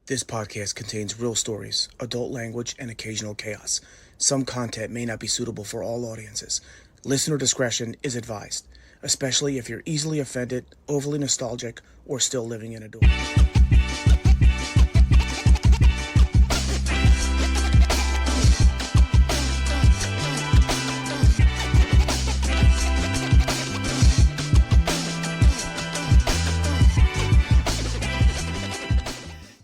This podcast contains real stories, adult language, and occasional chaos. Some content may not be suitable for all audiences. Listener discretion is advised, especially if you're easily offended, overly nostalgic, or still living in a dorm.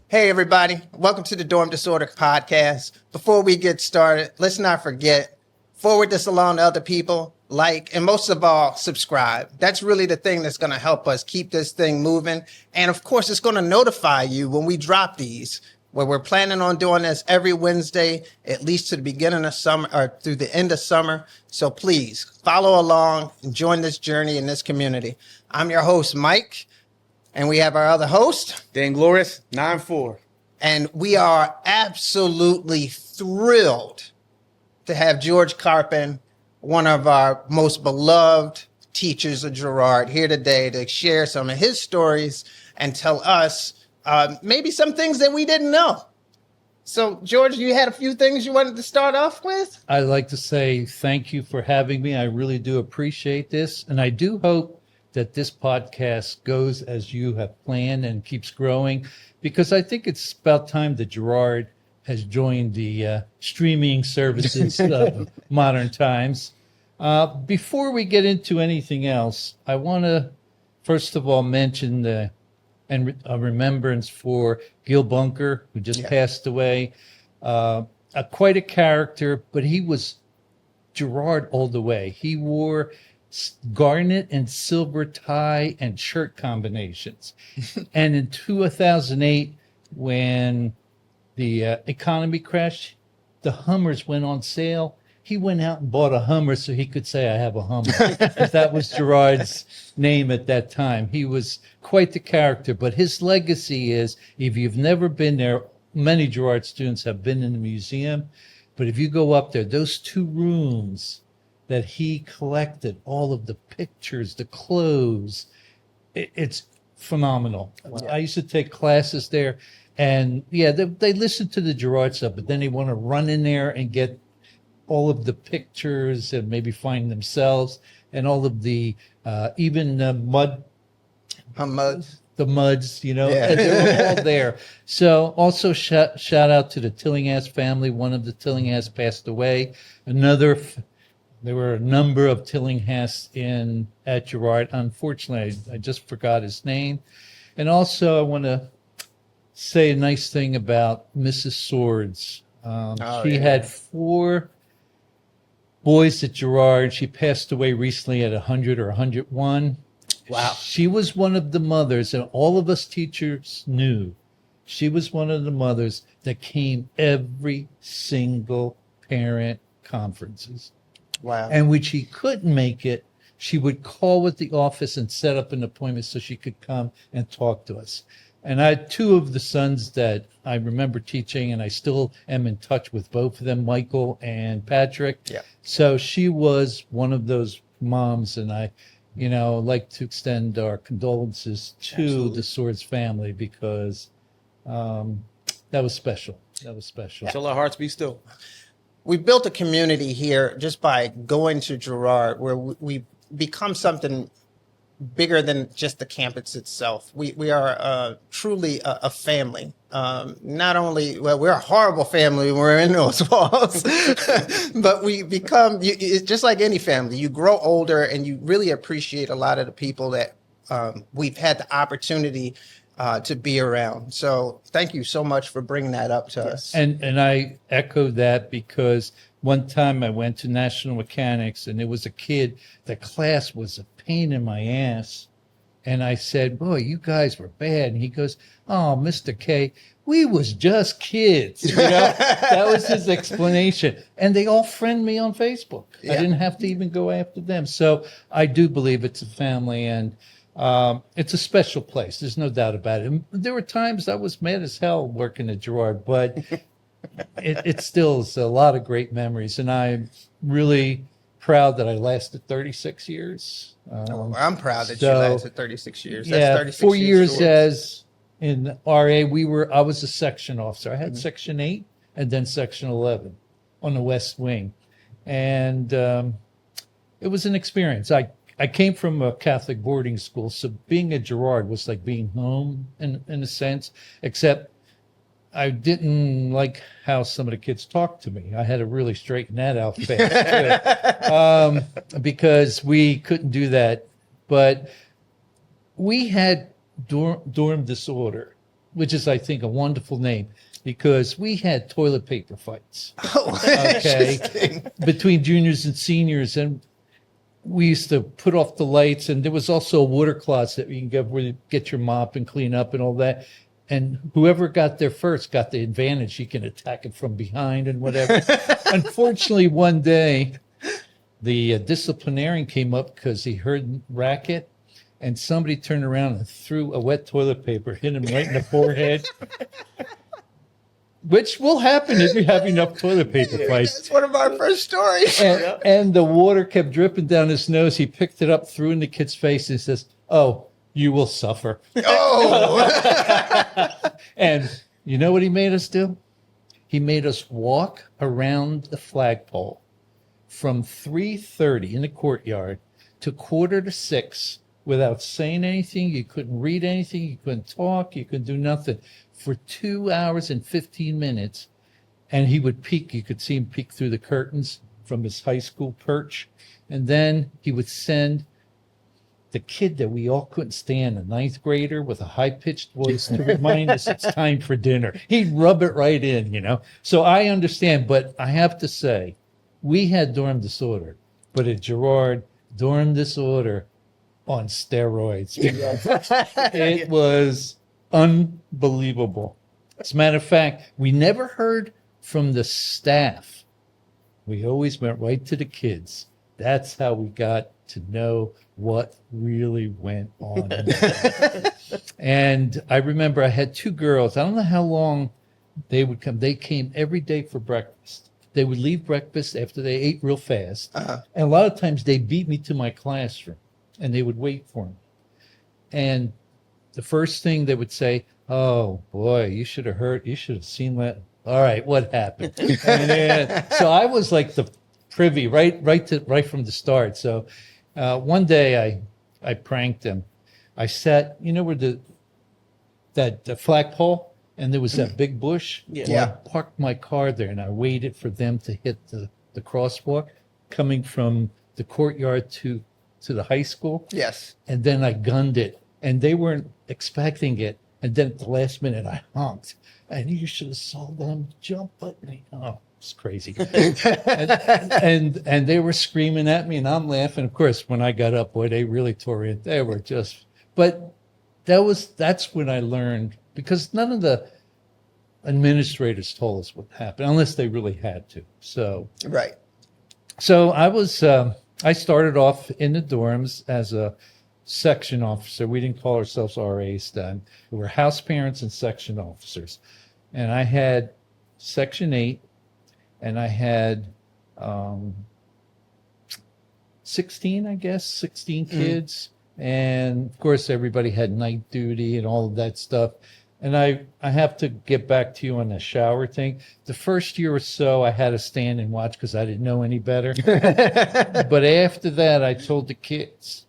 Hey, everybody. Welcome to the Dorm Disorder Podcast. Before we get started, let's not forget, forward this along to other people, like, and most of all, subscribe. That's really the thing that's going to help us keep this thing moving. And of course, it's going to notify you when we drop these, where we're planning on doing this every Wednesday, at least to the beginning of summer or through the end of summer. So please follow along and join this journey in this community. I'm your host, Mike. And we have our other host, Dan Glorious, 9-4. and we are absolutely thrilled to have George Karpyn, one of our most beloved teachers of Girard, here today to share some of his stories and tell us maybe some things that we didn't know. So, George, you had a few things you wanted to start off with? I'd like to say thank you for having me. I really do appreciate this. And I do hope that this podcast goes as you have planned and keeps growing, because I think it's about time that Girard has joined the streaming services of modern times. Before we get into anything else, I want to first of all mention a remembrance for Gil Bunker, who just passed away. Quite a character, but he was Girard all the way. He wore garnet and silver tie and shirt combinations. And in 2008, when the economy crashed, the Hummers went on sale. He went out and bought a Hummer so he could say, I have a Hummer. That was Girard's name at that time. He was quite the character, but his legacy is, if you've never been there, many Girard students have been in the museum, but if you go up there, those two rooms that he collected, all of the pictures, the clothes, it's phenomenal. Wow. I used to take classes there, and they listen to the Girard stuff, but then they want to run in there and get all of the pictures and maybe find themselves and all of the even muds, and they were all there. So also shout out to the Tillinghast family. One of the Tillinghast passed away. There were a number of Tillinghasts at Girard. Unfortunately, I just forgot his name. And also, I want to say a nice thing about Mrs. Swords. She had 4 boys at Girard. She passed away recently at 100 or 101. Wow. She was one of the mothers, and all of us teachers knew she was one of the mothers that came every single parent conferences. Wow. And when she couldn't make it, she would call with the office and set up an appointment so she could come and talk to us. And I had 2 of the sons that I remember teaching, and I still am in touch with both of them, Michael and Patrick. Yeah. So she was one of those moms, and I, like to extend our condolences to the Swords family, because that was special. That was special. Till our hearts be still. We built a community here just by going to Girard, where we become something bigger than just the campus itself. We are truly a family. Not only, we're a horrible family when we're in those walls, but we become, it's just like any family. You grow older and you really appreciate a lot of the people that we've had the opportunity to be around. So thank you so much for bringing that up to us. And I echo that, because one time I went to National Mechanics and there was a kid, the class was a pain in my ass. And I said, boy, you guys were bad. And he goes, oh, Mr. K, we was just kids. That was his explanation. And they all friend me on Facebook. Yeah. I didn't have to even go after them. So I do believe it's a family, and it's a special place. There's no doubt about it. And there were times I was mad as hell working at Girard, but it still is a lot of great memories. And I'm really proud that I lasted 36 years. I'm proud that you lasted 36 years. That's 36 4 years shorts. as in RA, I was a section officer. I had Section 8 and then Section 11 on the West Wing. And it was an experience. I came from a Catholic boarding school, so being at Girard was like being home in a sense, except I didn't like how some of the kids talked to me. I had to really straighten that out fast too, because we couldn't do that. But we had dorm disorder, which is, I think, a wonderful name, because we had toilet paper fights. Oh, Okay, interesting. between juniors and seniors, and we used to put off the lights, and there was also a water closet you can go where you get your mop and clean up and all that. And whoever got there first got the advantage. You can attack it from behind and whatever. Unfortunately, one day, the disciplinarian came up because he heard racket, and somebody turned around and threw a wet toilet paper, hit him right in the forehead, which will happen if you have enough toilet paper fights. That's one of our first stories. And the water kept dripping down his nose. He picked it up, threw it in the kid's face, and says, "Oh, you will suffer." Oh, And you know what he made us do? He made us walk around the flagpole from 3:30 in the courtyard to 5:45 without saying anything. You couldn't read anything. You couldn't talk. You couldn't do nothing for 2 hours and 15 minutes. And he would peek. You could see him peek through the curtains from his high school perch. And then he would send the kid that we all couldn't stand, a ninth grader with a high-pitched voice, to remind us it's time for dinner. He'd rub it right in, you know. So I understand, but I have to say, we had dorm disorder, but at Girard, dorm disorder on steroids. It was unbelievable. As a matter of fact, we never heard from the staff. We always went right to the kids. That's how we got to know what really went on. And I remember I had two girls. I don't know how long they would come. They came every day for breakfast. They would leave breakfast after they ate real fast. And a lot of times they beat me to my classroom and they would wait for me. And the first thing they would say, "Oh boy, you should have seen that. All right, what happened?" And then, so I was like the privy right from the start. So one day I pranked them. I sat, you know, where that flagpole, and there was that big bush. Yeah. Well, I parked my car there, and I waited for them to hit the crosswalk coming from the courtyard to the high school. yes. And then I gunned it, and they weren't expecting it. And then at the last minute, I honked, and you should have saw them jump at me. Oh, it's crazy. and they were screaming at me, and I'm laughing. Of course, when I got up, boy, they really tore it. They were just, but that's when I learned, because none of the administrators told us what happened unless they really had to. So Right. I started off in the dorms as a section officer. We didn't call ourselves RAs then. We were house parents and section officers. And I had Section 8, and I had 16 kids. And of course, everybody had night duty and all of that stuff. And I have to get back to you on the shower thing. The first year or so, I had to stand and watch because I didn't know any better. But after that, I told the kids,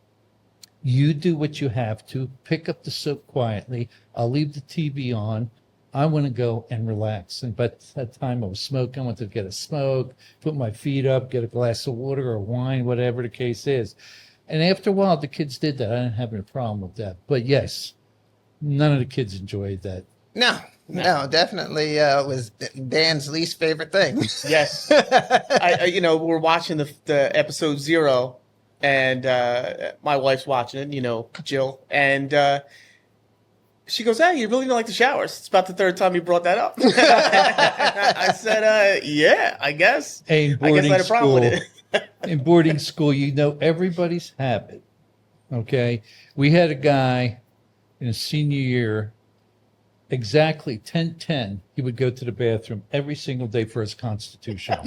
you do what you have to. Pick up the soap quietly. I'll leave the TV on. I want to go and relax. And by that time I was smoking. I wanted to get a smoke, put my feet up, get a glass of water or wine, whatever the case is. And after a while, the kids did that. I didn't have any problem with that. But yes, none of the kids enjoyed that. No, definitely was Dan's least favorite thing. Yes. We're watching the episode 0, and my wife's watching it, Jill. And she goes, "Hey, you really don't like the showers. It's about the third time you brought that up." I said, "Yeah, I guess. Hey, I guess I had a problem with it." In boarding school, you know everybody's habit. Okay. We had a guy in his senior year, exactly 10:10, he would go to the bathroom every single day for his constitutional.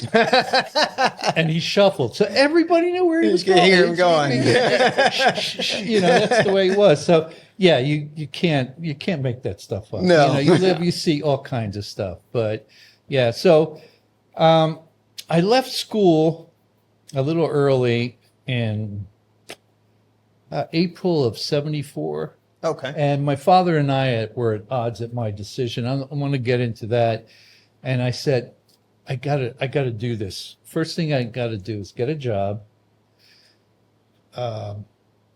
And he shuffled. So everybody knew where he was You could going. hear him going. You know, that's the way he was. So yeah, you can't make that stuff up. No. You know, you see all kinds of stuff. But yeah, so I left school a little early in April of '74. Okay. And my father and I were at odds at my decision. I want to get into that. And I said, I gotta do this. First thing I gotta do is get a job,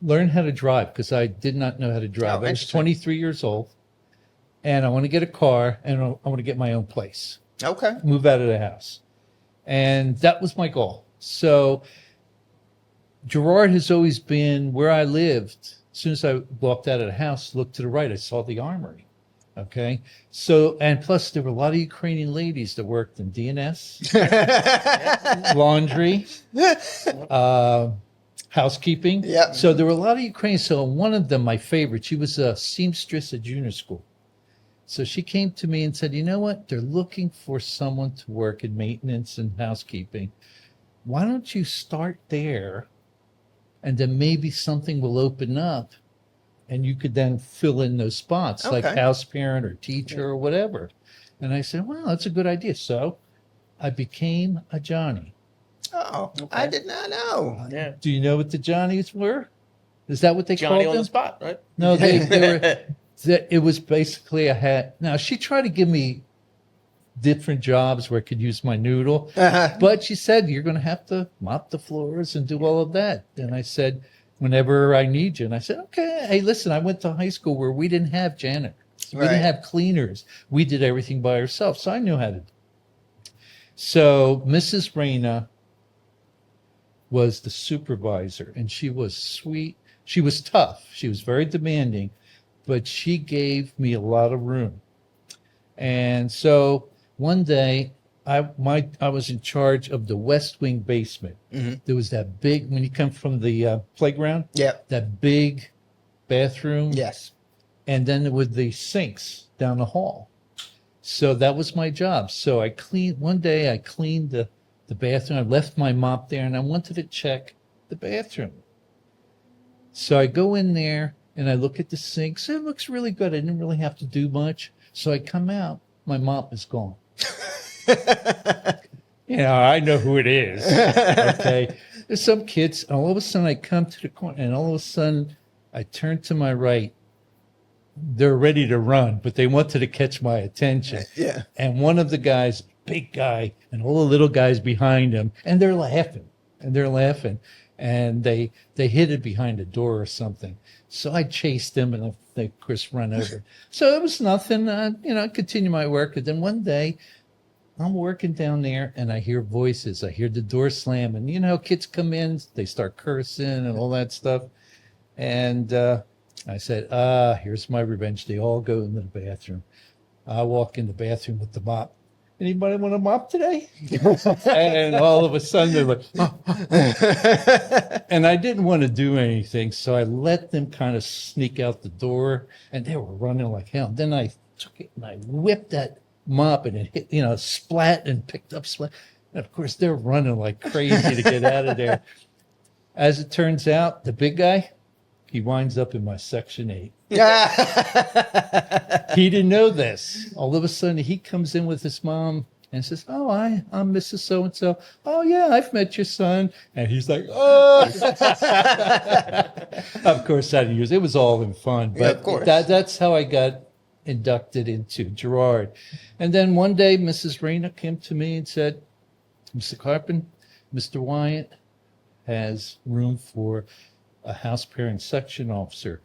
learn how to drive, because I did not know how to drive. I was 23 years old, and I want to get a car, and I want to get my own place, Okay. move out of the house. And that was my goal. So Girard has always been where I lived. As soon as I walked out of the house, looked to the right, I saw the armory. Okay. So, and plus there were a lot of Ukrainian ladies that worked in DNS, laundry, housekeeping. Yep. So there were a lot of Ukrainians. So one of them, my favorite, she was a seamstress at junior school. So she came to me and said, you know what? They're looking for someone to work in maintenance and housekeeping. Why don't you start there? And then maybe something will open up and you could then fill in those spots, like Okay. house parent or teacher or whatever. And I said, well, that's a good idea. So I became a Johnny. Oh, I did not know. Yeah. Do you know what the Johnnies were? Is that what they Johnny called on them? the spot, right? No, they were. It was basically a hat. Now she tried to give me different jobs where I could use my noodle, but she said you're going to have to mop the floors and do all of that. And I said, whenever I need you. And I said, okay. Hey, listen, I went to high school where we didn't have janitors, we Right. didn't have cleaners. We did everything by ourselves, so I knew how to. So Mrs. Reyna was the supervisor, and she was sweet. She was tough. She was very demanding, but she gave me a lot of room. And so one day, I was in charge of the West Wing basement. Mhm. There was that big, when you come from the playground, Yep. that big bathroom, Yes. and then with the sinks down the hall. So that was my job. So one day I cleaned the bathroom. I left my mop there and I wanted to check the bathroom. So I go in there and I look at the sinks. It looks really good. I didn't really have to do much. So I come out, my mop is gone. You know, I know who it is. Okay. There's some kids, and all of a sudden I come to the corner, and all of a sudden I turn to my right. They're ready to run, but they wanted to catch my attention. Yeah. And one of the guys, big guy, and all the little guys behind him, and they're laughing. And they hid it behind a door or something. So I chased them, and they, of course, run over. So it was nothing. I continued my work. And then one day, I'm working down there, and I hear voices. I hear the door slam, and you know, kids come in, they start cursing and all that stuff. And I said, here's my revenge. They all go into the bathroom. I walk in the bathroom with the mop. Anybody want a mop today? And all of a sudden they're like, and I didn't want to do anything. So I let them kind of sneak out the door, and they were running like hell. Then I took it and I whipped that mop, and it hit, splat, and picked up splat. And of course they're running like crazy to get out of there. As it turns out, the big guy, he winds up in my Section 8. He didn't know this. All of a sudden, he comes in with his mom and says, "Oh, I'm Mrs. So-and-so. Oh, yeah, I've met your son." And he's like, "Oh." Of course, it was all in fun. But Yeah, of course. That's how I got inducted into Girard. And then one day, Mrs. Reyna came to me and said, "Mr. Karpyn, Mr. Wyatt has room for a house parent section officer.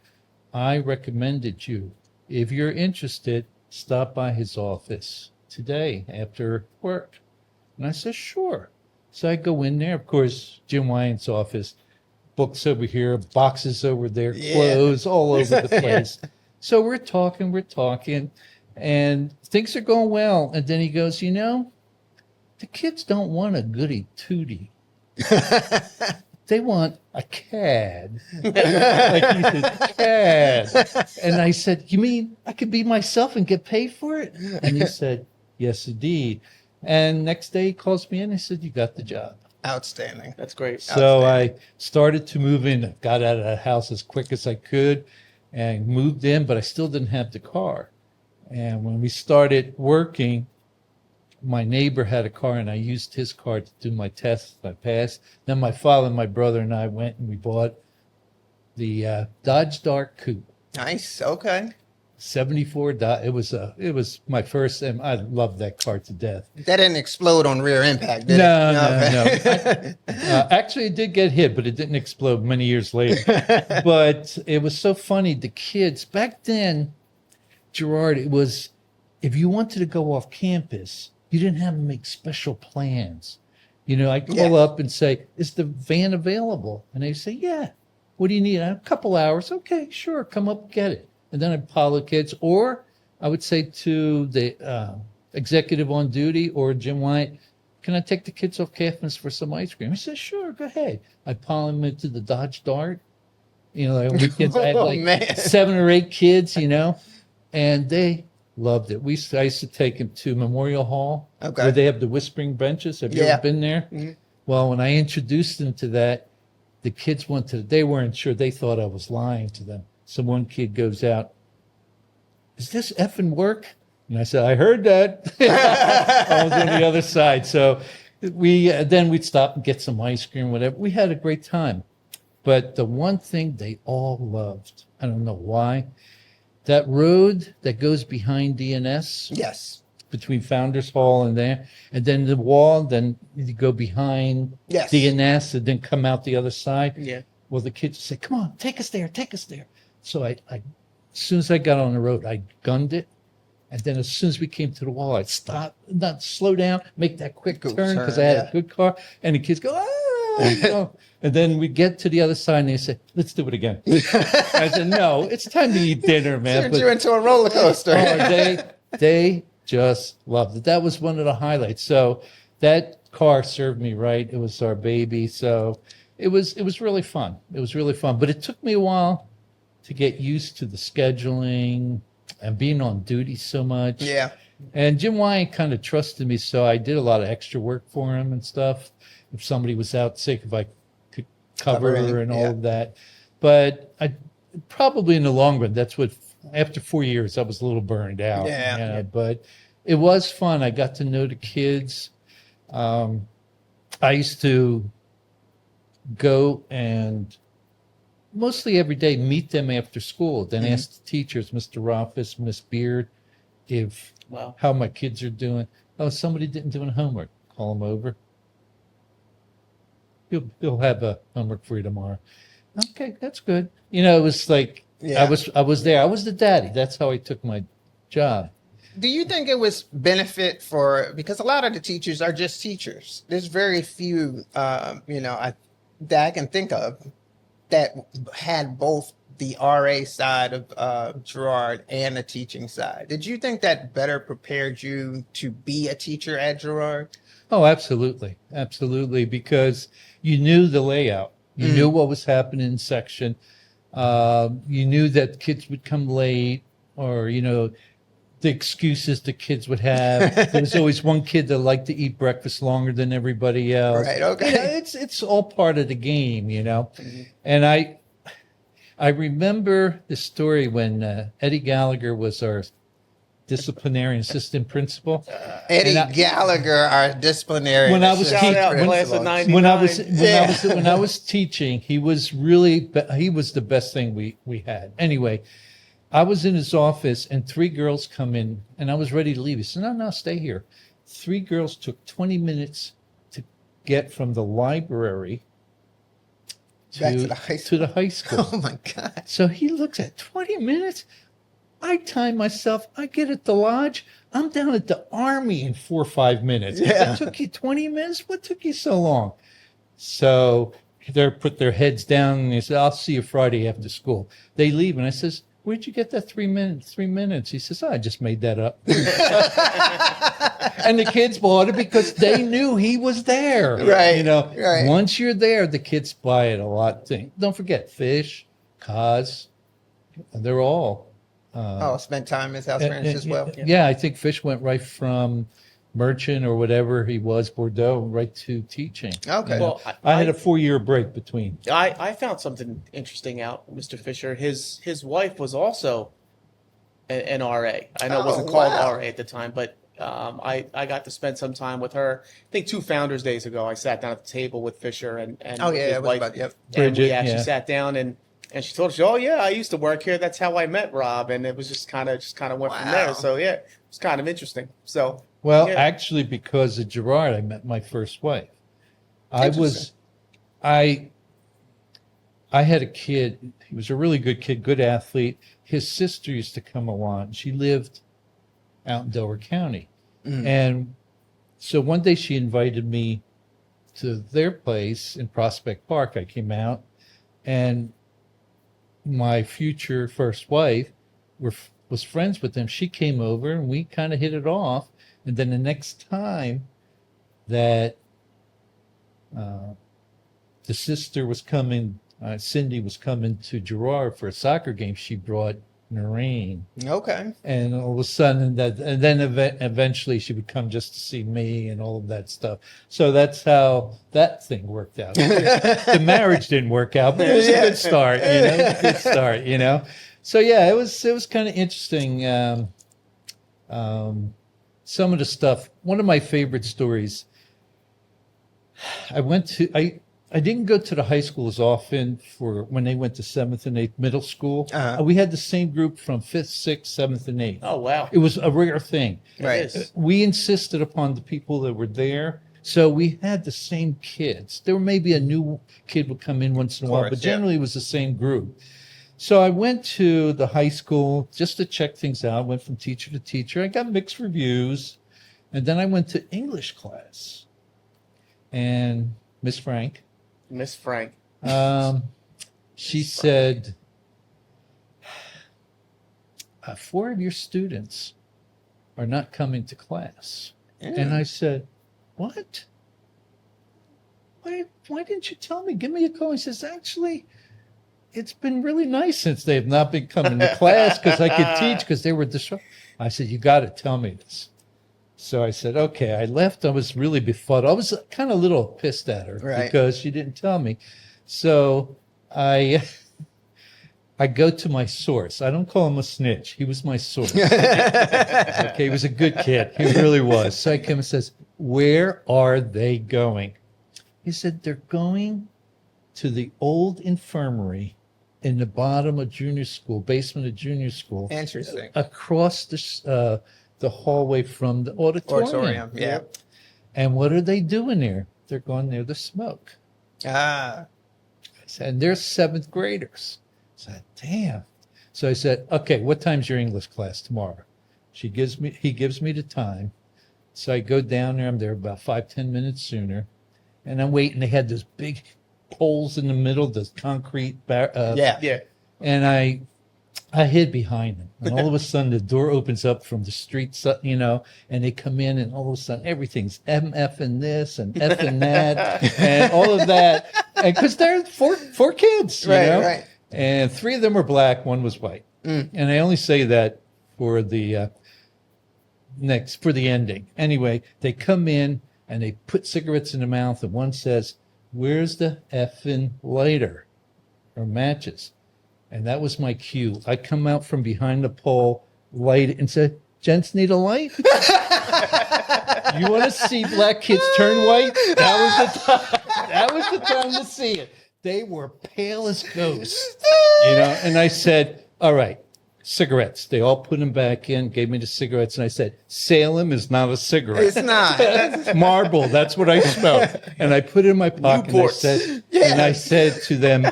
I recommended you. If you're interested, stop by his office today after work." And I said, "Sure." So I go in there. Of course, Jim Wyatt's office, books over here, boxes over there, Yeah. clothes all over the place. So we're talking, and things are going well. And then he goes, "The kids don't want a goody-tootie." they want a CAD. Like he said, CAD. And I said, you mean I could be myself and get paid for it? And he said, yes, indeed. And next day he calls me in and said, you got the job. Outstanding. That's great. So I started to move in, got out of the house as quick as I could and moved in, but I still didn't have the car. And when we started working, my neighbor had a car and I used his car to do my tests. I passed. Then my father and my brother and I went and we bought the Dodge Dart Coupe. Nice. Okay. 74 Dodge. It was my first, and I loved that car to death. That didn't explode on rear impact, did it? No. Actually, it did get hit, but it didn't explode many years later. But it was so funny. The kids back then, Girard, it was if you wanted to go off campus, you didn't have to make special plans. You know, I'd call up and say, "Is the van available?" And they say, "Yeah." What do you need? A couple hours. Okay, sure. Come up, get it. And then I'd follow kids, or I would say to the executive on duty or Jim White, can I take the kids off campus for some ice cream? He says, sure, go ahead. I'd pile them into the Dodge Dart. You know, like weekends, I had like 7 or 8 kids, you know, and they loved it. I used to take them to Memorial Hall, where they have the whispering benches. Have you ever been there? Mm-hmm. Well, when I introduced them to that, the kids they weren't sure. They thought I was lying to them. So one kid goes out, is this effing work? And I said, I heard that. I was on the other side. So then we'd stop and get some ice cream, whatever. We had a great time. But the one thing they all loved, I don't know why, that road that goes behind DNS. Yes. Between Founders Hall and there, and then the wall, then you go behind DNS and then come out the other side. Yeah. Well, the kids say, come on, take us there. So I as soon as I got on the road, I gunned it. And then as soon as we came to the wall, I'd stop, not slow down, make that quick turn because I had a good car. And the kids go, ah! And then we get to the other side and they say, let's do it again. I said, no, it's time to eat dinner, man. Turned you into a roller coaster. They just loved it. That was one of the highlights. So that car served me right. It was our baby. So it was really fun. It was really fun. But it took me a while to get used to the scheduling and being on duty so much. Yeah. And Jim Wyatt kind of trusted me, so I did a lot of extra work for him and stuff. If somebody was out sick, if I could cover and all of that. But I probably in the long run, that's what, after 4 years, I was a little burned out. Yeah. But it was fun. I got to know the kids. I used to go and mostly every day meet them after school, then ask the teachers, Mr. Rothfuss, Miss Beard, how my kids are doing. Oh, somebody didn't do any homework. Call them over. He'll have a homework for you tomorrow. Okay, that's good. You know, it was like I was there. I was the daddy. That's how I took my job. Do you think it was benefit because a lot of the teachers are just teachers. There's very few, that I can think of that had both the RA side of Girard and the teaching side. Did you think that better prepared you to be a teacher at Girard? Oh, absolutely. Absolutely. Because you knew the layout. You knew what was happening in section. You knew that kids would come late or, the excuses the kids would have. There was always one kid that liked to eat breakfast longer than everybody else. Right, okay. It's all part of the game, Mm-hmm. And I remember the story when Eddie Gallagher was our disciplinary assistant principal. Eddie Gallagher, our disciplinary. When I was when I was teaching, he was the best thing we had. Anyway, I was in his office and 3 girls come in and I was ready to leave. He said, no, stay here. 3 girls took 20 minutes to get from the library to the high school. Oh my God. So he looks at 20 minutes. I time myself. I get at the lodge. I'm down at the Army in 4 or 5 minutes. Yeah. It took you 20 minutes? What took you so long? So they put their heads down and they said, I'll see you Friday after school. They leave and I says, where'd you get that 3 minutes? 3 minutes. He says, I just made that up. And the kids bought it because they knew he was there. Right, You know, right. once you're there, the kids buy it a lot. Don't forget fish, cod, they're all. Spent time in his house parents as well. Yeah, I think Fish went right from merchant or whatever he was, Bordeaux, right to teaching. Okay. You know, Well, I had a 4-year break between. I found something interesting out, Mr. Fisher. His wife was also an RA. I know it wasn't called RA at the time, but I got to spend some time with her. I think 2 Founders Days ago, I sat down at the table with Fisher and Oh with yeah, his it was wife, about, yep. and we Bridget, actually yeah. sat down and she told us, oh yeah, I used to work here. That's how I met Rob, and it was just kind of went from Wow. there. So yeah, it was kind of interesting. So Well, yeah. actually, because of Girard, I met my first wife. I had a kid. He was a really good kid, good athlete. His sister used to come along. She lived out in Delaware County. And so one day she invited me to their place in Prospect Park. I came out, and my future first wife was friends with them. She came over, and we kind of hit it off. And then the next time that the sister was coming, Cindy was coming to Girard for a soccer game, she brought Noreen. Okay. And all of a sudden, eventually she would come just to see me and all of that stuff. So that's how that thing worked out. The marriage didn't work out, but it was a good start, you know. It was a good start, you know. So yeah, it was kind of interesting. Some of the stuff. One of my favorite stories. I didn't go to the high school as often for when they went to 7th and 8th middle school. We had the same group from 5th, 6th, 7th, and 8th. oh wow, It was a rare thing. Right. It is. We insisted upon the people that were there. So we had the same kids. There were maybe a new kid would come in once in a while, course, but yeah. generally it was the same group. So I went to the high school just to check things out. Went from teacher to teacher. I got mixed reviews. And then I went to English class. And Miss Frank, Miss Frank. she said, 4 of your students are not coming to class. And I said, what? Why didn't you tell me? Give me a call. He says, actually, it's been really nice since they've not been coming to class because I could teach because they were disrupted. I said, you got to tell me this. So I said, okay. I left. I was really befuddled. I was kind of a little pissed at her because she didn't tell me. So I go to my source. I don't call him a snitch. He was my source. Okay, he was a good kid. He really was. So I come and says, where are they going? He said, they're going to the old infirmary in the bottom of junior school, basement of junior school. Interesting. Across the hallway from the auditorium. Yeah. And what are they doing there? They're going there to smoke. Ah. And they're 7th graders. I said, damn. So I said, okay, what time's your English class tomorrow? He gives me the time. So I go down there. I'm there about 5-10 minutes sooner. And I'm waiting. They had those big poles in the middle, those concrete. Yeah. And I hid behind them. And all of a sudden, the door opens up from the street, you know, and they come in, and all of a sudden, everything's MF and this and F and that and all of that. And because they're four kids, you know? Right. And 3 of them were black, 1 was white. And I only say that for the for the ending. Anyway, they come in and they put cigarettes in their mouth, and one says, "Where's the effing lighter or matches?" And that was my cue. I come out from behind the pole, light it, and said, "Gents need a light? You want to see black kids turn white? That was the time. That was the time to see it." They were pale as ghosts, you know. And I said, "All right, cigarettes." They all put them back in, gave me the cigarettes, and I said, "Salem is not a cigarette. It's not. Marble. That's what I smelled." And I put it in my pocket. And I said to them,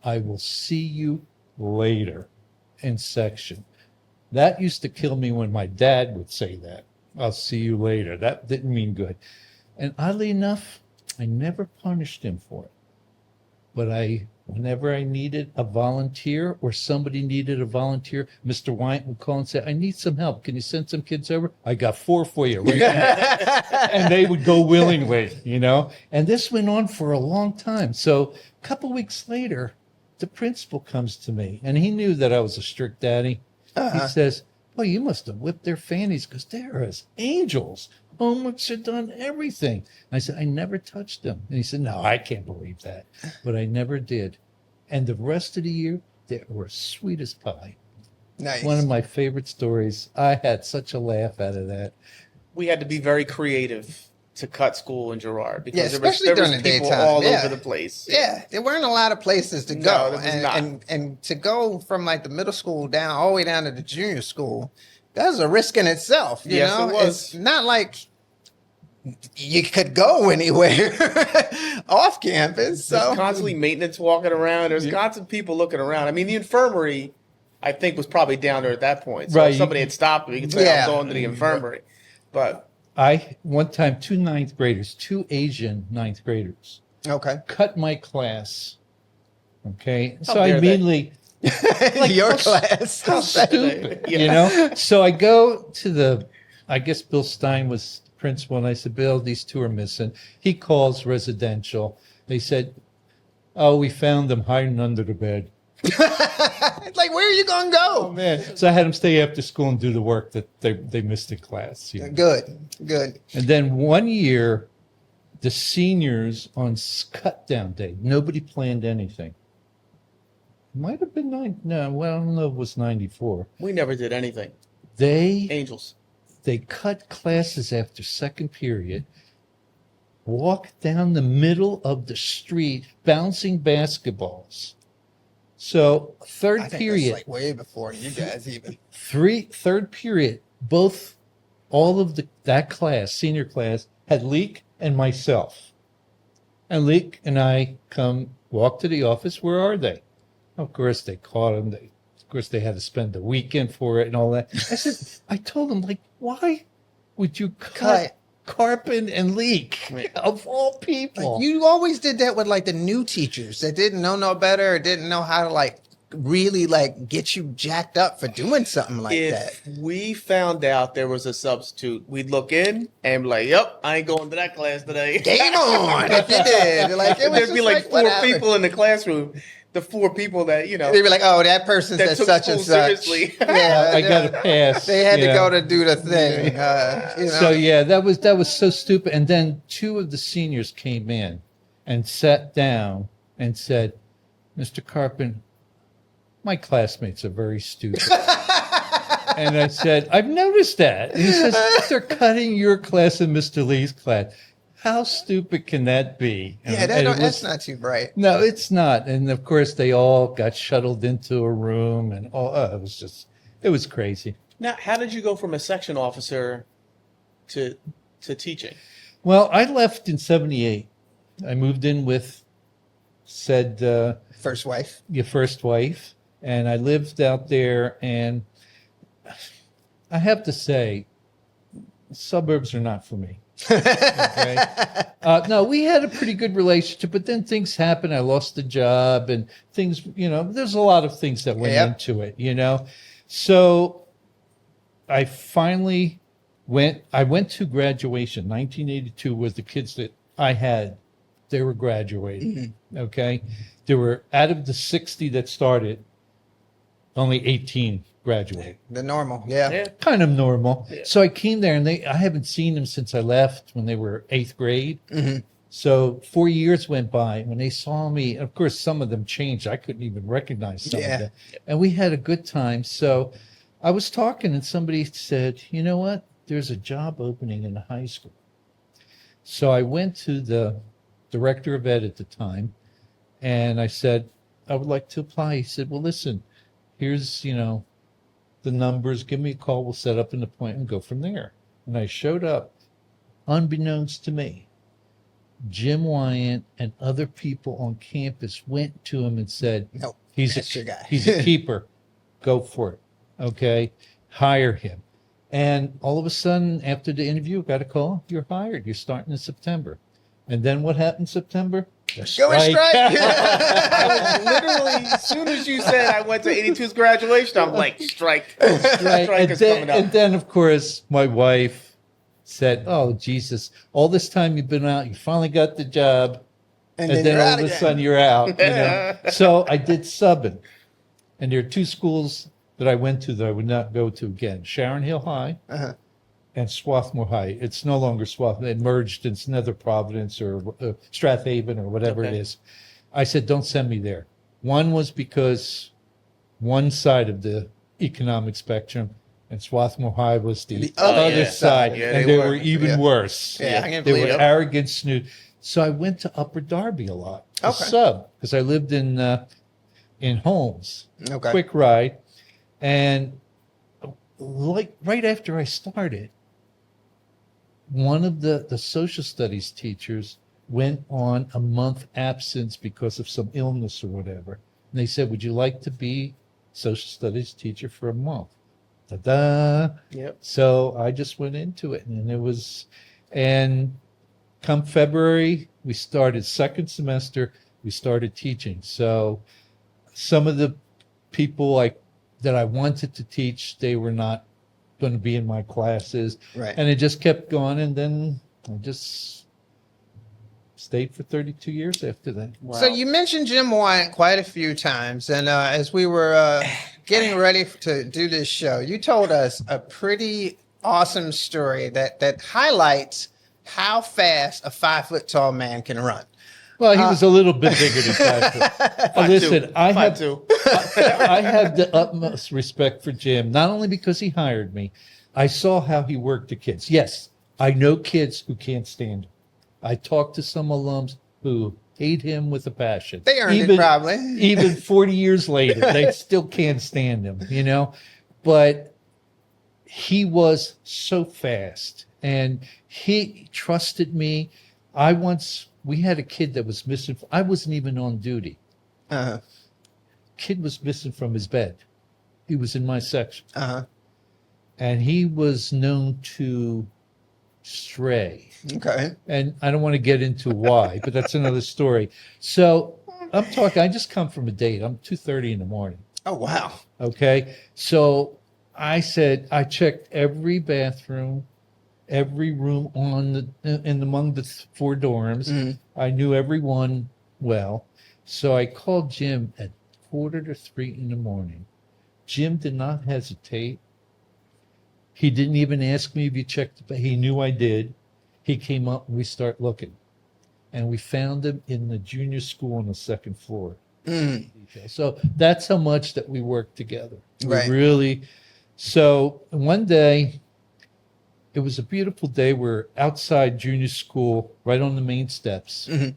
"I will see you later in section." That used to kill me when my dad would say that. "I'll see you later." That didn't mean good. And oddly enough, I never punished him for it. but whenever I needed a volunteer or somebody needed a volunteer, Mr. Wyatt would call and say, I need some help. Can you send some kids over? I got 4 for you right now. And they would go willingly, and this went on for a long time. So a couple weeks later, the principal comes to me, and he knew that I was a strict daddy. He says, well, you must have whipped their fannies because they're as angels. Homeworks are done, everything. I said, I never touched them. And he said, no, I can't believe that. But I never did. And the rest of the year, they were sweet as pie. Nice. One of my favorite stories. I had such a laugh out of that. We had to be very creative to cut school in Girard because especially there during was the people daytime. all Yeah. over the place. Yeah, there weren't a lot of places to go. there was not. And to go from like the middle school down all the way down to the junior school, that was a risk in itself. You Yes, know, it was. It's not like you could go anywhere off campus. So There's constantly maintenance walking around. There's constant people looking around. I mean, the infirmary, I think, was probably down there at that point. So Right. if somebody had stopped me, you could say, Yeah. I'm going to the infirmary. But One time, 2 ninth graders, 2 Asian ninth graders, okay, cut my class. Okay. How So I dare they. immediately, your how class. how stupid, Yeah. So I go to I guess Bill Stein was the principal, and I said, Bill, these 2 are missing. He calls residential. They said, oh, we found them hiding under the bed. It's like, where are you gonna Oh go? man! So I had them stay after school and do the work that they missed in class. Good. And then one year, the seniors on cut down day, nobody planned anything. Might have been no, well, I don't know if it was 94. we never did anything. They Angels. cut classes after second period, walked down the middle of the street bouncing basketballs. So third I think period, that's like way before you guys even. third period, all of that class, senior class, had Leek and myself. And Leek and I walk to the office. Where are they? Of course, they caught them. Of course, they had to spend the weekend for it and all that. I told them, like, why would you cut Karpyn and Leek Right. of all people? Like, you always did that with like the new teachers that didn't know no better or didn't know how to like really like get you jacked up for doing something like that. If we found out there was a substitute, we'd look in and be like, yep, I ain't going to that class today. Game on if you did. Like it was There'd be just like 4 whatever. people in the classroom. The 4 people that, They'd be like, oh, that person's that at took such and school such. seriously. Yeah, I got to pass. They had to you go know. to do the thing. So yeah, that was so stupid. And then 2 of the seniors came in and sat down and said, Mr. Karpyn, my classmates are very stupid. And I said, I've noticed that. And he says, they're cutting your class and Mr. Lee's class. How stupid can that be? Yeah, And it that's was- not too bright. No, it's not. And of course, they all got shuttled into a room, and it was crazy. Now, how did you go from a section officer to teaching? Well, I left in 78. I moved in with First wife. your first wife, and I lived out there, and I have to say, suburbs are not for me. Okay. No, we had a pretty good relationship, but then things happened. I lost the job and things, there's a lot of things that went Yep. into it, So I finally I went to graduation. 1982 was the kids that I had. They were graduating. Okay. There were, out of the 60 that started, only 18 graduated. The normal. Yeah. Yeah. Kind of normal. Yeah. So I came there, and I haven't seen them since I left when they were 8th grade. Mhm. So 4 years went by. When they saw me, of course, some of them changed. I couldn't even recognize some Yeah. of them. And we had a good time. So I was talking, and somebody said, you know what? There's a job opening in the high school. So I went to the director of ed at the time, and I said, I would like to apply. He said, well, listen, here's, the numbers. Give me a call. We'll set up an appointment and go from there. And I showed up. Unbeknownst to me, Jim Wyant and other people on campus went to him and said, No, he's that's your guy. He's a keeper. Go for it. Okay. Hire him. And all of a sudden, after the interview, got a call. You're hired. You're starting in September. And then what happened in September? Go and Strike. strike. I was literally, as soon as you said I went to 82's graduation, I'm like, strike. Right. Strike And is then, coming up. and then, of course, my wife said, "Oh, Jesus! All this time you've been out, you finally got the job, and then you're all out of a again. sudden you're out." You know. So I did subbing, and there are two schools that I went to that I would not go to again: Sharon Hill High Uh-huh. and Swarthmore High. It's no longer Swarthmore; it merged into Nether Providence or Strathaven or whatever it Okay. is. I said, "Don't send me there." One was because one side of the economic spectrum, and Swarthmore High was the, The other other side, Yeah, and they they were. were even Yeah. worse. Yeah, I can They believe were it. arrogant, snoot. So I went to Upper Darby a lot, to Okay. sub, because I lived in Holmes. Okay. Quick ride, and like right after I started, one of the social studies teachers went on a month absence because of some illness or whatever. And they said, "Would you like to be social studies teacher for a month?" Ta-da! Yep. So I just went into it, and and come February, we started second semester, we started teaching. So some of the people that I wanted to teach, they were not going to be in my classes. Right. And it just kept going, and then I just stayed for 32 years after that. Wow. So you mentioned Jim Wyatt quite a few times, and as we were getting ready to do this show, you told us a pretty awesome story that highlights how fast a 5 foot tall man can run. Well, he was a little bit bigger than 5 foot. Listen, I have 5'2". I have the utmost respect for Jim, not only because he hired me. I saw how he worked the kids. Yes, I know kids who can't stand him. I talked to some alums who hate him with a passion. They earned it probably. Even 40 years later, they still can't stand him, you know? But he was so fast, and he trusted me. We had a kid that was missing. I wasn't even on duty. Uh-huh. Kid was missing from his bed. He was in my section. Uh-huh. And he was known to stray. Okay. And I don't want to get into why, but that's another story. So I just come from a date. I'm 2:30 in the morning. Oh, wow. Okay. So I checked every bathroom, every room among the 4 dorms. Mhm. I knew everyone well. So I called Jim at 2:45 in the morning. Jim did not hesitate. He didn't even ask me if you checked, but he knew I did. He came up and we start looking. And we found him in the junior school on the 2nd floor. Mm. So that's how much that we worked together. Right. So one day, it was a beautiful day. We're outside junior school, right on the main steps. Mhm.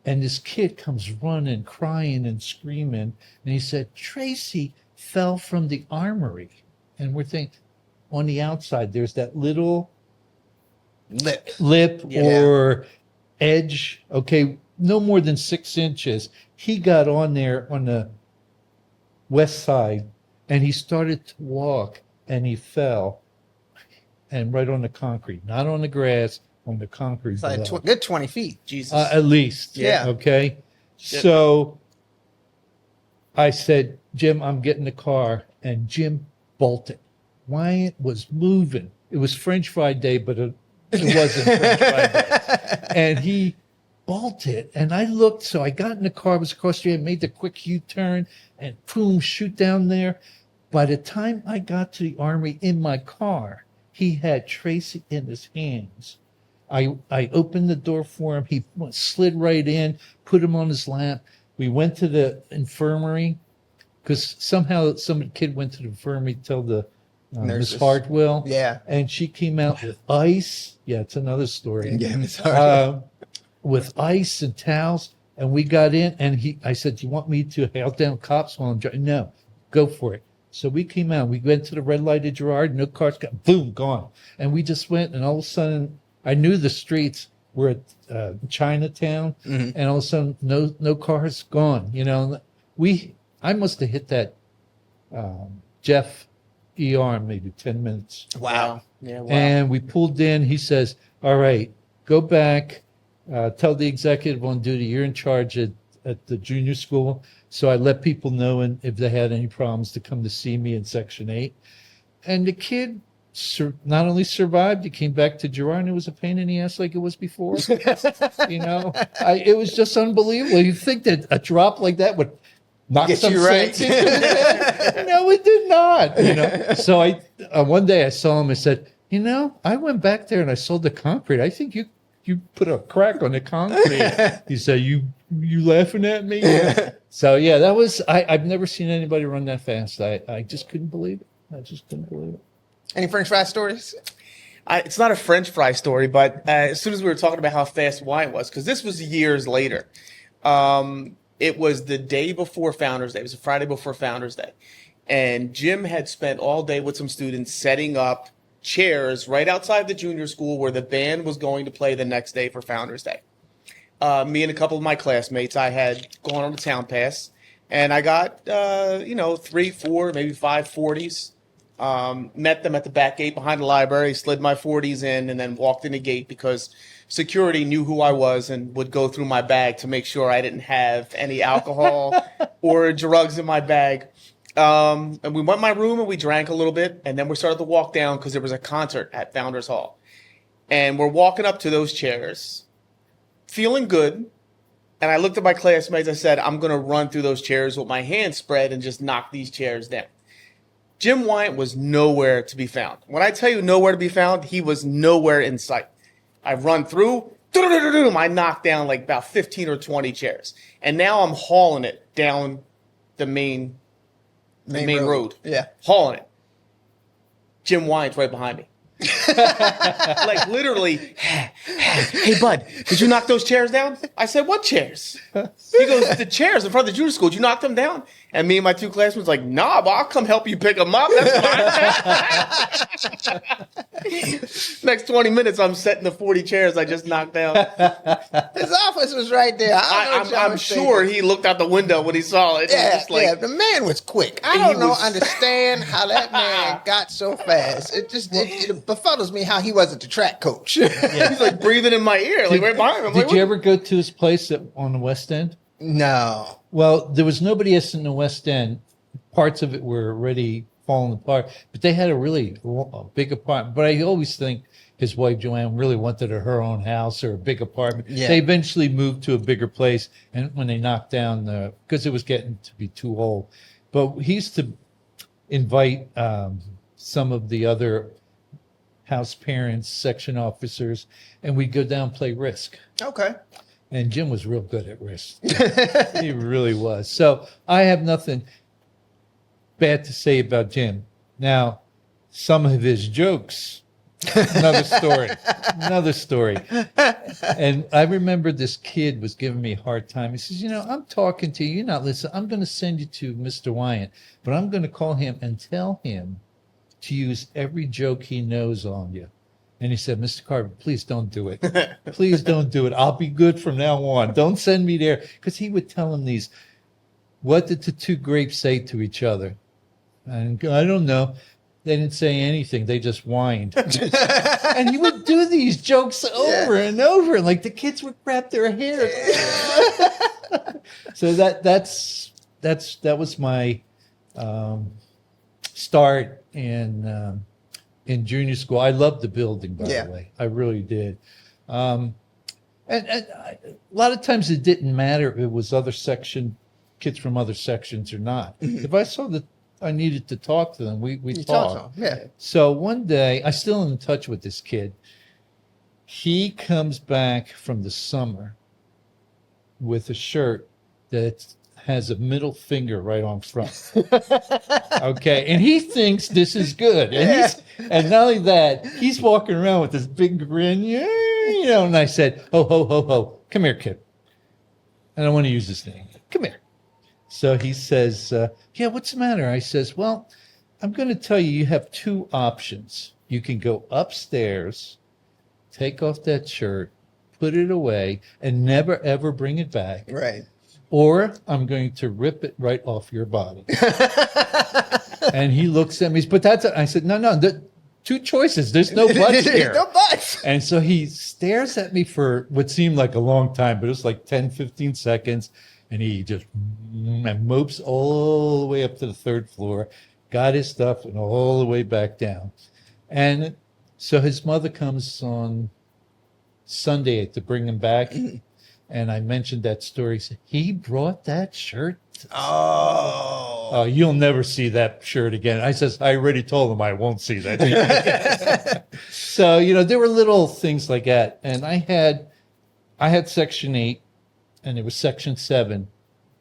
And this kid comes running, crying and screaming. And he said, "Tracy fell from the armory." And we're thinking, on the outside, there's that little lip Yeah. or edge. Okay, no more than 6 inches. He got on there on the west side, and he started to walk, and he fell, and right on the concrete, not on the grass, on the concrete. It's like below. good 20 feet. Jesus. At least. Yeah. Okay. So I said, "Jim, I'm getting the car," and Jim bolted. Wyatt was moving. It was French fry day, but it wasn't French fry day. And he bolted, and I looked, so I got in the car, was across the street, made the quick U-turn, and boom, shoot down there. By the time I got to the armory in my car, he had Tracy in his hands. I opened the door for him. He slid right in, put him on his lap. We went to the infirmary because somehow some kid went to the infirmary to tell the Miss Nurses. Hartwell. Yeah. And she came out with ice. Yeah, it's another story. Yeah, Miss Hartwell. With ice and towels. And we got in, and I said, "Do you want me to hail down cops while I'm driving?" "No, go for it." So we came out. We went to the red light of Girard. No cars got, boom, gone. And we just went, and all of a sudden, I knew the streets were at Chinatown, Mhm. and all of a sudden, no cars, gone. You know, I must have hit that Jeff ER in maybe 10 minutes. Wow. Yeah. Wow. And we pulled in. He says, "All right, go back. tell the executive on duty, you're in charge at the junior school. So I let people know if they had any problems to come to see me in Section 8. And the kid not only survived, he came back to Girard, and it was a pain in the ass like it was before. It was just unbelievable. You think that a drop like that would knock Get some you right. sense into his head? No, it did not. So one day I saw him and said, I went back there and I saw the concrete. I think you put a crack on the concrete. He said, you laughing at me? So yeah, that was, I've never seen anybody run that fast. I just couldn't believe it. I just couldn't believe it. Any French fry stories? It's not a French fry story, but as soon as we were talking about how fast wine was, because this was years later, it was the day before Founders Day. It was a Friday before Founders Day. And Jim had spent all day with some students setting up chairs right outside the junior school where the band was going to play the next day for Founders Day. Me and a couple of my classmates, I had gone on the town pass, and I got, 3, 4, maybe 5 40s. Met them at the back gate behind the library, slid my 40s in, and then walked in the gate because security knew who I was and would go through my bag to make sure I didn't have any alcohol or drugs in my bag. And we went in my room and we drank a little bit, and then we started to walk down because there was a concert at Founders Hall. And we're walking up to those chairs, feeling good. And I looked at my classmates. I said, I'm going to run through those chairs with my hands spread and just knock these chairs down. Jim Wyatt was nowhere to be found. When I tell you nowhere to be found, he was nowhere in sight. I run through, I knocked down like about 15 or 20 chairs. And now I'm hauling it down the main road. Yeah. Hauling it. Jim Wyatt's right behind me. Like literally, hey bud, did you knock those chairs down? I said, what chairs? He goes, the chairs in front of the junior school, did you knock them down? And me and my 2 classmates like, nah, but I'll come help you pick them up. That's fine. Next 20 minutes, I'm setting the 40 chairs I just knocked down. His office was right there. I'm sure he looked out the window when he saw it. Yeah, the man was quick. I don't understand how that man got so fast. It befuddles me how he wasn't the track coach. He's like breathing in my ear, like right behind him. Did you ever go to his place on the West End? No. Well, there was nobody else in the West End. Parts of it were already falling apart, but they had a big apartment. But I always think his wife Joanne really wanted her own house or a big apartment. Yeah. They eventually moved to a bigger place, and when they knocked down because it was getting to be too old. But he used to invite some of the other house parents, section officers, and we'd go down and play Risk. Okay. And Jim was real good at Risk. He really was. So I have nothing bad to say about Jim. Now, some of his jokes, another story. And I remember this kid was giving me a hard time. He says, I'm talking to you. You're not listening. I'm going to send you to Mr. Wyatt, but I'm going to call him and tell him to use every joke he knows on you. And he said, Mr. Karpyn, please don't do it. Please don't do it. I'll be good from now on. Don't send me there. Because he would tell him these, what did the 2 grapes say to each other? And I don't know. They didn't say anything. They just whined. And he would do these jokes over and over. And like the kids would wrap their hair. So that was my start in junior school. I loved the building, by the way. I really did. And a lot of times it didn't matter if it was kids from other sections or not. If I saw that I needed to talk to them, we talked. Yeah. So one day, I'm still in touch with this kid. He comes back from the summer with a shirt that has a middle finger right on front. Okay. And he thinks this is good. And not only that, he's walking around with this big grin. And I said, ho, ho, ho, ho. Come here, kid. I don't want to use his name. Come here. So he says, what's the matter? I says, well, I'm going to tell you, you have 2 options. You can go upstairs, take off that shirt, put it away, and never, ever bring it back. Right. Or I'm going to rip it right off your body. And he looks at me, but I said, no, 2 choices. There's no buts here. No buts. And so he stares at me for what seemed like a long time, but it was like 10, 15 seconds. And he just mopes all the way up to the third floor, got his stuff, and all the way back down. And so his mother comes on Sunday to bring him back. And I mentioned that story. He said, he brought that shirt. Oh. You'll never see that shirt again. I says, I already told him I won't see that again. So, you know, there were little things like that. And I had Section 8, and it was Section 7.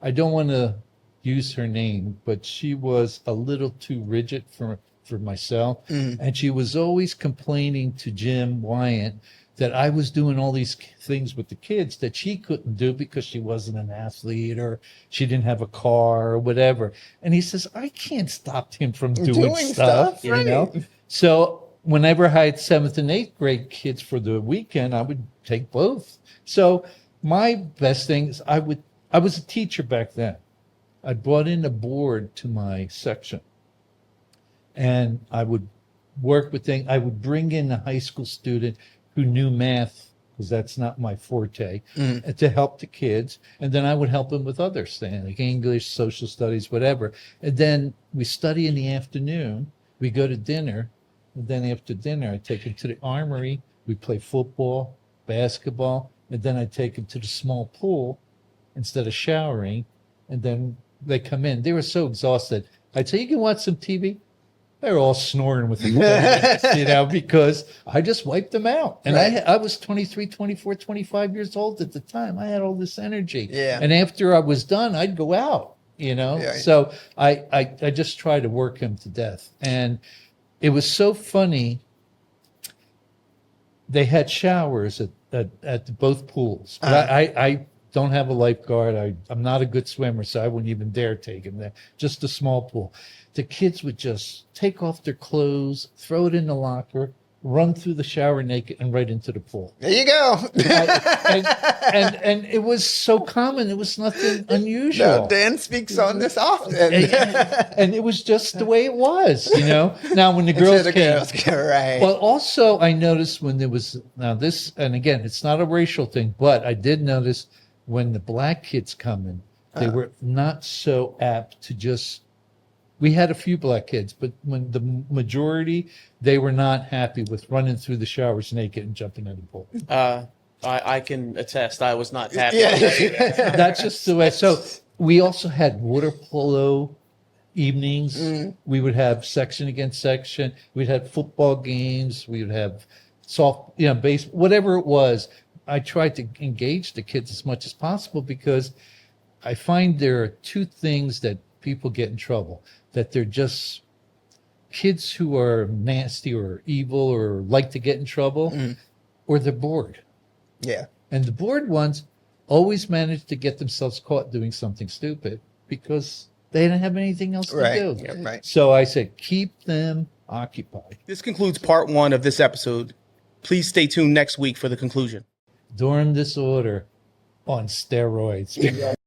I don't want to use her name, but she was a little too rigid for myself. And she was always complaining to Jim Wyant that I was doing all these things with the kids that she couldn't do because she wasn't an athlete or she didn't have a car or whatever. And he says, I can't stop him from doing stuff, you know? So whenever I had 7th and 8th grade kids for the weekend, I would take both. So my best thing is I was a teacher back then. I brought in a board to my section, and I would work with things. I would bring in a high school student who knew math, because that's not my forte, to help the kids. And then I would help them with other things, like English, social studies, whatever. And then we study in the afternoon. We go to dinner. And then after dinner, I take them to the armory. We play football, basketball. And then I take them to the small pool instead of showering. And then they come in. They were so exhausted. I'd say, you can watch some TV. They're all snoring with the you know, because I just wiped them out. And I was 23, 24, 25 years old at the time. I had all this energy. Yeah. And after I was done, I'd go out, you know. Yeah. So I just tried to work him to death. And it was so funny. They had showers at both pools. But I don't have a lifeguard. I'm not a good swimmer, so I wouldn't even dare take him there. Just a small pool. The kids would just take off their clothes, throw it in the locker, run through the shower naked, and right into the pool. There you go. And it was so common. It was nothing unusual. No, Dan speaks on this often. And it was just the way it was, you know. Now, when the girls came, right. Well, also I noticed when there was this, and again, it's not a racial thing, but I did notice when the black kids come in, they were not so apt to just. We had a few black kids, but when the majority, they were not happy with running through the showers naked and jumping in the pool. I can attest. I was not happy. Yeah. That's just the way. So we also had water polo evenings. We would have section against section. We'd have football games. We would have base, whatever it was. I tried to engage the kids as much as possible because I find there are two things that people get in trouble. That they're just kids who are nasty or evil or like to get in trouble, or they're bored. Yeah. And the bored ones always manage to get themselves caught doing something stupid because they didn't have anything else to do. Yeah, right. So I said, keep them occupied. This concludes part 1 of this episode. Please stay tuned next week for the conclusion. Dorm disorder on steroids.